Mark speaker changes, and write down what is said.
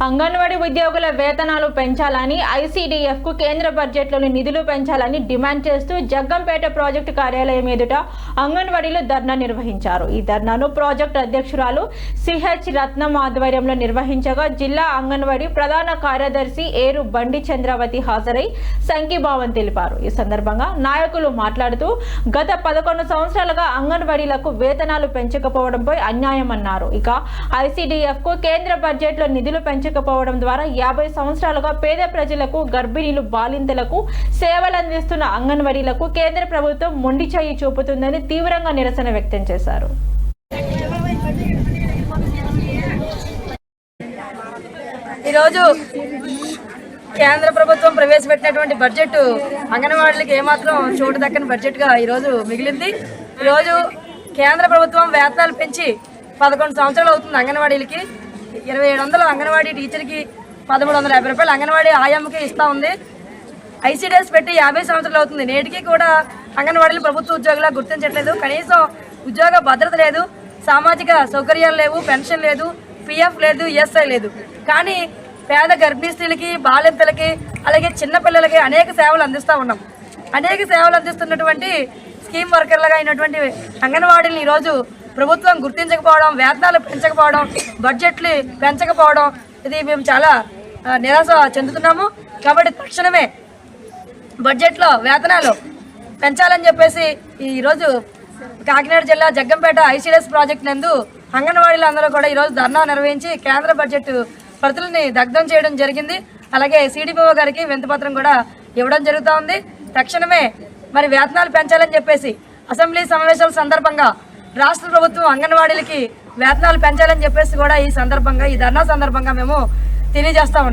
Speaker 1: అంగన్వాడీ ఉద్యోగుల వేతనాలు పెంచాలని ఐసీడీఎఫ్ కు కేంద్ర బడ్జెట్లోని నిధులు పెంచాలని డిమాండ్ చేస్తూ జగ్గంపేట ప్రాజెక్టు కార్యాలయం ఎదుట అంగన్వాడీలు ధర్నా నిర్వహించారు. ఈ ధర్నాను ప్రాజెక్టు అధ్యక్షురాలు సిహెచ్ రత్నం ఆధ్వర్యంలో నిర్వహించగా జిల్లా అంగన్వాడీ ప్రధాన కార్యదర్శి ఏరు బండి చంద్రావతి హాజరై సంఘీభావం తెలిపారు. ఈ సందర్భంగా నాయకులు మాట్లాడుతూ గత 11 సంవత్సరాలుగా అంగన్వాడీలకు వేతనాలు పెంచకపోవడంపై అన్యాయమన్నారు. ఇక ఐసీడీఎఫ్ కు కేంద్ర బడ్జెట్లో నిధులు పెంచకపోవడం ద్వారా 50 సంవత్సరాలుగా పేద ప్రజలకు, గర్భిణీలు, బాలింతలకు సేవలు అందిస్తున్న అంగన్వాడీలకు కేంద్ర ప్రభుత్వం మొండి చేయి చూపుతుందని తీవ్రంగా నిరసన వ్యక్తం చేశారు.
Speaker 2: ఈరోజు కేంద్ర ప్రభుత్వం ప్రవేశపెట్టినటువంటి బడ్జెట్ అంగన్వాడీలకు ఏమాత్రం చోటు దక్కని బడ్జెట్గా ఈరోజు మిగిలింది. ఈరోజు కేంద్ర ప్రభుత్వం వేతనాలు పెంచి 11 సంవత్సరాలు అవుతుంది. అంగన్వాడీలకి 2700 అంగన్వాడీ టీచర్కి 1350 రూపాయలు అంగన్వాడీ ఆయామ్మకి ఇస్తూ ఉంది. ఐసీడీఎస్ పెట్టి 50 సంవత్సరాలు అవుతుంది. నేటికి కూడా అంగన్వాడీలు ప్రభుత్వ ఉద్యోగులా గుర్తించట్లేదు. కనీసం ఉద్యోగ భద్రత లేదు, సామాజిక సౌకర్యాలు లేవు, పెన్షన్ లేదు, పిఎఫ్ లేదు, ఈఎస్ఐ లేదు. కానీ పేద గర్భిణీ స్త్రీలకి, బాలింతలకి, అలాగే చిన్నపిల్లలకి అనేక సేవలు అందిస్తూ ఉన్నాం. అనేక సేవలు అందిస్తున్నటువంటి స్కీమ్ వర్కర్లుగా అయినటువంటి అంగన్వాడీలను ఈరోజు ప్రభుత్వం గుర్తించకపోవడం, వేతనాలు పెంచకపోవడం, బడ్జెట్లు పెంచకపోవడం, ఇది మేము చాలా నిరాశ చెందుతున్నాము. కాబట్టి తక్షణమే బడ్జెట్లో వేతనాలు పెంచాలని చెప్పేసి ఈరోజు కాకినాడ జిల్లా జగ్గంపేట ఐసీడీఎస్ ప్రాజెక్ట్ నందు అంగన్వాడీలు అందరూ కూడా ఈరోజు ధర్నా నిర్వహించి కేంద్ర బడ్జెట్ ప్రతులని దగ్ధం చేయడం జరిగింది. అలాగే సిడిపిఓ గారికి వినతిపత్రం కూడా ఇవ్వడం జరుగుతూ ఉంది. తక్షణమే మరి వేతనాలు పెంచాలని చెప్పేసి అసెంబ్లీ సమావేశాల సందర్భంగా రాష్ట్ర ప్రభుత్వం అంగన్వాడీలకి వేతనాలు పెంచాలని చెప్పేసి కూడా ఈ ధర్నా సందర్భంగా మేము తెలియజేస్తా ఉన్నాం.